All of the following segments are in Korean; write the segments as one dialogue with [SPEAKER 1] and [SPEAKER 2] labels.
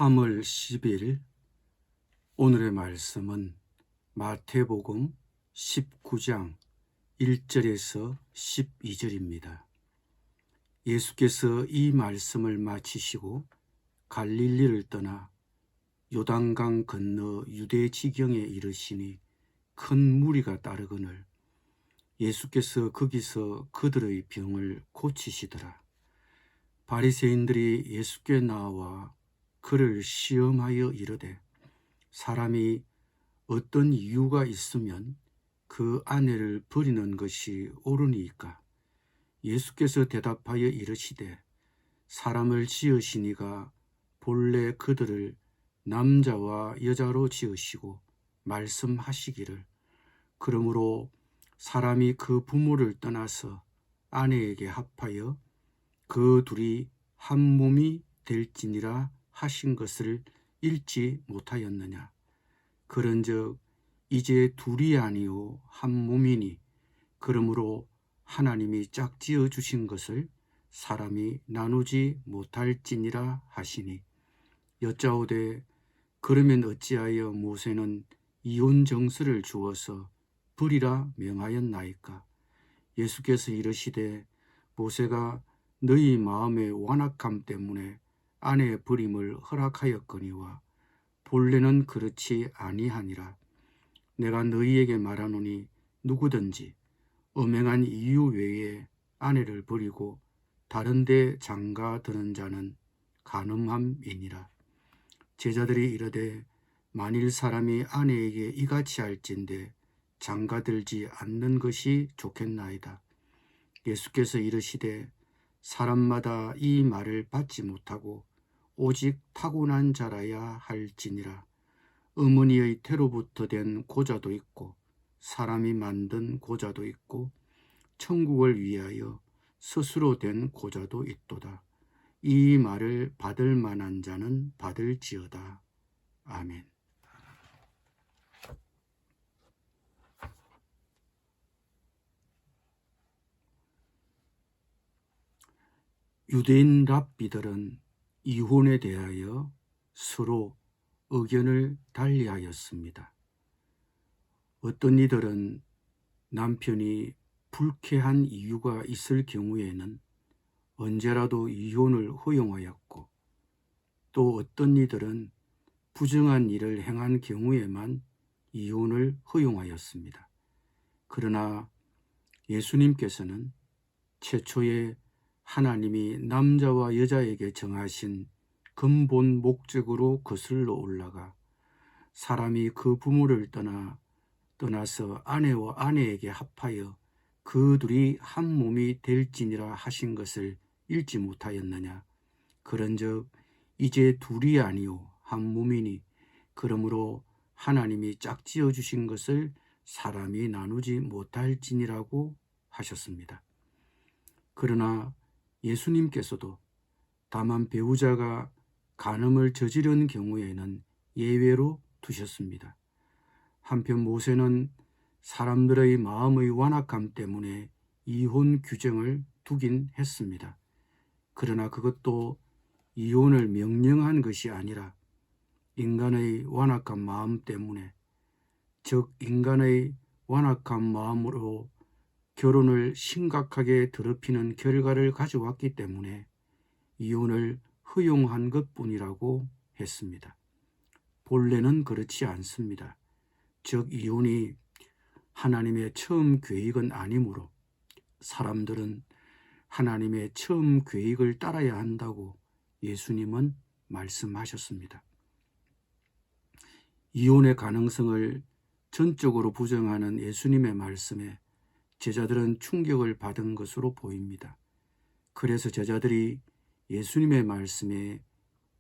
[SPEAKER 1] 3월 10일 오늘의 말씀은 마태복음 19장 1절에서 12절입니다. 예수께서 이 말씀을 마치시고 갈릴리를 떠나 요단강 건너 유대 지경에 이르시니 큰 무리가 따르거늘 예수께서 거기서 그들의 병을 고치시더라. 바리새인들이 예수께 나와 그를 시험하여 이르되 사람이 어떤 이유가 있으면 그 아내를 버리는 것이 옳으니까? 예수께서 대답하여 이르시되 사람을 지으시니가 본래 그들을 남자와 여자로 지으시고 말씀하시기를 그러므로 사람이 그 부모를 떠나서 아내에게 합하여 그 둘이 한 몸이 될지니라 하신 것을 읽지 못하였느냐. 그런즉 이제 둘이 아니요 한 몸이니 그러므로 하나님이 짝지어 주신 것을 사람이 나누지 못할지니라 하시니 여짜오되 그러면 어찌하여 모세는 이혼 정서를 주어서 버리라 명하였나이까? 예수께서 이르시되 모세가 너희 마음의 완악함 때문에 아내 버림을 허락하였거니와 본래는 그렇지 아니하니라. 내가 너희에게 말하노니 누구든지 엄행한 이유 외에 아내를 버리고 다른 데 장가 드는 자는 간음함이니라. 제자들이 이르되 만일 사람이 아내에게 이같이 할진대 장가들지 않는 것이 좋겠나이다. 예수께서 이르시되 사람마다 이 말을 받지 못하고 오직 타고난 자라야 할지니라. 어머니의 태로부터 된 고자도 있고 사람이 만든 고자도 있고 천국을 위하여 스스로 된 고자도 있도다. 이 말을 받을 만한 자는 받을지어다. 아멘. 유대인 랍비들은 이혼에 대하여 서로 의견을 달리하였습니다. 어떤 이들은 남편이 불쾌한 이유가 있을 경우에는 언제라도 이혼을 허용하였고 또 어떤 이들은 부정한 일을 행한 경우에만 이혼을 허용하였습니다. 그러나 예수님께서는 최초에 하나님이 남자와 여자에게 정하신 근본 목적으로 거슬러 올라가 사람이 그 부모를 떠나서 아내와 아내에게 합하여 그 둘이 한 몸이 될지니라 하신 것을 읽지 못하였느냐. 그런즉 이제 둘이 아니요 한 몸이니 그러므로 하나님이 짝지어 주신 것을 사람이 나누지 못할지니라고 하셨습니다. 그러나 예수님께서도 다만 배우자가 간음을 저지른 경우에는 예외로 두셨습니다. 한편 모세는 사람들의 마음의 완악함 때문에 이혼 규정을 두긴 했습니다. 그러나 그것도 이혼을 명령한 것이 아니라 인간의 완악한 마음 때문에, 즉 인간의 완악한 마음으로 결혼을 심각하게 더럽히는 결과를 가져왔기 때문에 이혼을 허용한 것뿐이라고 했습니다. 본래는 그렇지 않습니다. 즉 이혼이 하나님의 처음 계획은 아니므로 사람들은 하나님의 처음 계획을 따라야 한다고 예수님은 말씀하셨습니다. 이혼의 가능성을 전적으로 부정하는 예수님의 말씀에 제자들은 충격을 받은 것으로 보입니다. 그래서 제자들이 예수님의 말씀에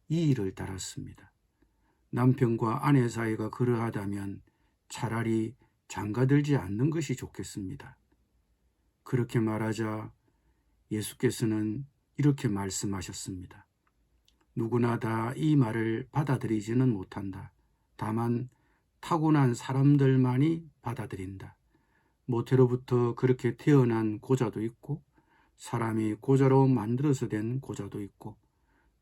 [SPEAKER 1] 이의를 달았습니다. 남편과 아내 사이가 그러하다면 차라리 장가들지 않는 것이 좋겠습니다. 그렇게 말하자 예수께서는 이렇게 말씀하셨습니다. 누구나 다 이 말을 받아들이지는 못한다. 다만 타고난 사람들만이 받아들인다. 모태로부터 그렇게 태어난 고자도 있고 사람이 고자로 만들어서 된 고자도 있고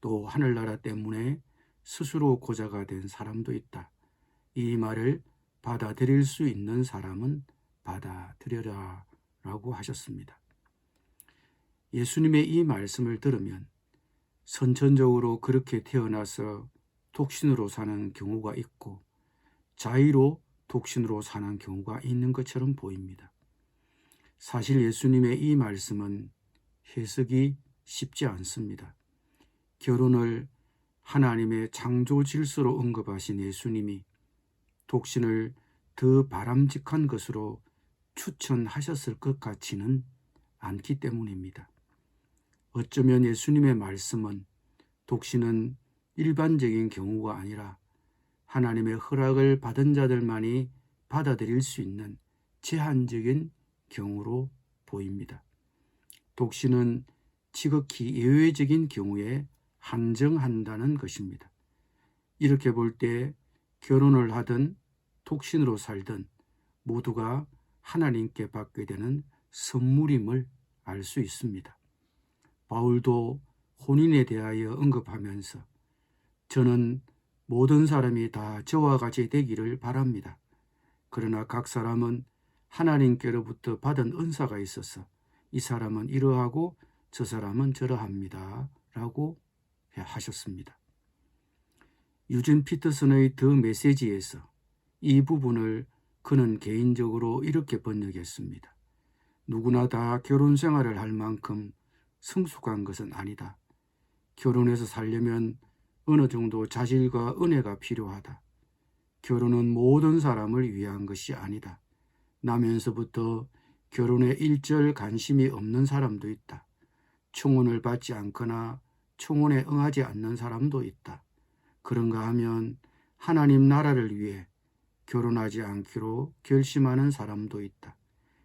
[SPEAKER 1] 또 하늘나라 때문에 스스로 고자가 된 사람도 있다. 이 말을 받아들일 수 있는 사람은 받아들여라 라고 하셨습니다. 예수님의 이 말씀을 들으면 선천적으로 그렇게 태어나서 독신으로 사는 경우가 있고 자의로 독신으로 사는 경우가 있는 것처럼 보입니다. 사실 예수님의 이 말씀은 해석이 쉽지 않습니다. 결혼을 하나님의 창조 질서로 언급하신 예수님이 독신을 더 바람직한 것으로 추천하셨을 것 같지는 않기 때문입니다. 어쩌면 예수님의 말씀은 독신은 일반적인 경우가 아니라 하나님의 허락을 받은 자들만이 받아들일 수 있는 제한적인 경우로 보입니다. 독신은 지극히 예외적인 경우에 한정한다는 것입니다. 이렇게 볼 때 결혼을 하든 독신으로 살든 모두가 하나님께 받게 되는 선물임을 알 수 있습니다. 바울도 혼인에 대하여 언급하면서 저는 모든 사람이 다 저와 같이 되기를 바랍니다. 그러나 각 사람은 하나님께로부터 받은 은사가 있어서 이 사람은 이러하고 저 사람은 저러합니다. 라고 하셨습니다. 유진 피터슨의 더 메시지에서 이 부분을 그는 개인적으로 이렇게 번역했습니다. 누구나 다 결혼 생활을 할 만큼 성숙한 것은 아니다. 결혼해서 살려면 어느 정도 자질과 은혜가 필요하다. 결혼은 모든 사람을 위한 것이 아니다. 나면서부터 결혼에 일절 관심이 없는 사람도 있다. 청혼을 받지 않거나 청혼에 응하지 않는 사람도 있다. 그런가 하면 하나님 나라를 위해 결혼하지 않기로 결심하는 사람도 있다.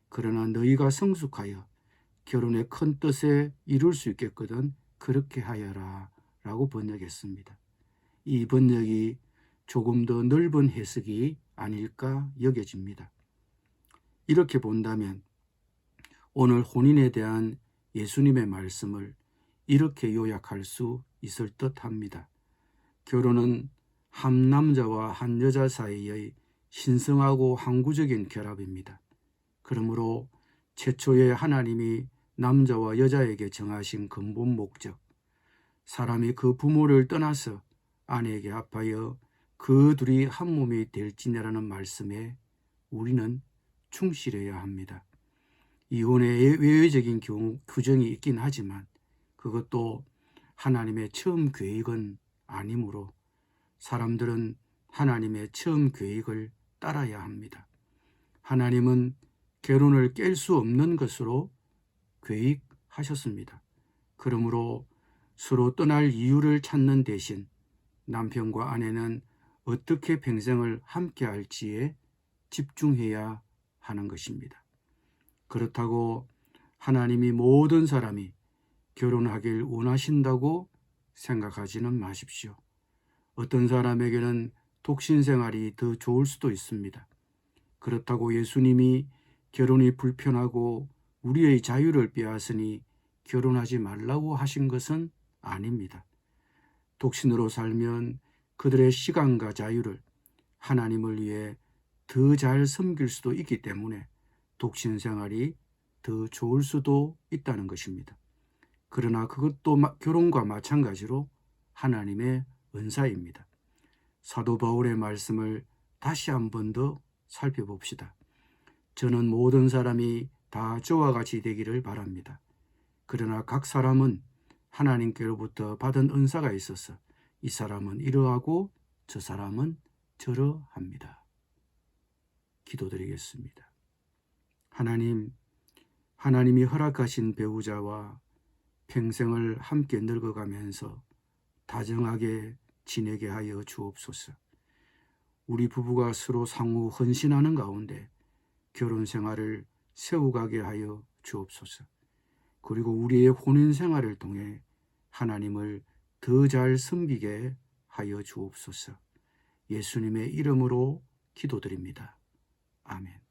[SPEAKER 1] 그러나 너희가 성숙하여 결혼의 큰 뜻에 이룰 수 있겠거든 그렇게 하여라 라고 번역했습니다. 이 번역이 조금 더 넓은 해석이 아닐까 여겨집니다. 이렇게 본다면 오늘 혼인에 대한 예수님의 말씀을 이렇게 요약할 수 있을 듯 합니다. 결혼은 한 남자와 한 여자 사이의 신성하고 항구적인 결합입니다. 그러므로 최초에 하나님이 남자와 여자에게 정하신 근본 목적, 사람이 그 부모를 떠나서 아내에게 합하여 그 둘이 한 몸이 될지니라는 말씀에 우리는 충실해야 합니다. 이혼의 외외적인 규정이 있긴 하지만 그것도 하나님의 처음 계획은 아니므로 사람들은 하나님의 처음 계획을 따라야 합니다. 하나님은 결혼을 깰 수 없는 것으로 계획하셨습니다. 그러므로 서로 떠날 이유를 찾는 대신 남편과 아내는 어떻게 평생을 함께 할지에 집중해야 하는 것입니다. 그렇다고 하나님이 모든 사람이 결혼하길 원하신다고 생각하지는 마십시오. 어떤 사람에게는 독신 생활이 더 좋을 수도 있습니다. 그렇다고 예수님이 결혼이 불편하고 우리의 자유를 빼앗으니 결혼하지 말라고 하신 것은 아닙니다. 독신으로 살면 그들의 시간과 자유를 하나님을 위해 더 잘 섬길 수도 있기 때문에 독신 생활이 더 좋을 수도 있다는 것입니다. 그러나 그것도 결혼과 마찬가지로 하나님의 은사입니다. 사도 바울의 말씀을 다시 한 번 더 살펴봅시다. 저는 모든 사람이 다 저와 같이 되기를 바랍니다. 그러나 각 사람은 하나님께로부터 받은 은사가 있어서 이 사람은 이러하고 저 사람은 저러합니다. 기도드리겠습니다. 하나님이 허락하신 배우자와 평생을 함께 늙어가면서 다정하게 지내게 하여 주옵소서. 우리 부부가 서로 상호 헌신하는 가운데 결혼 생활을 세워가게 하여 주옵소서. 그리고 우리의 혼인 생활을 통해 하나님을 더 잘 섬기게 하여 주옵소서. 예수님의 이름으로 기도드립니다. 아멘.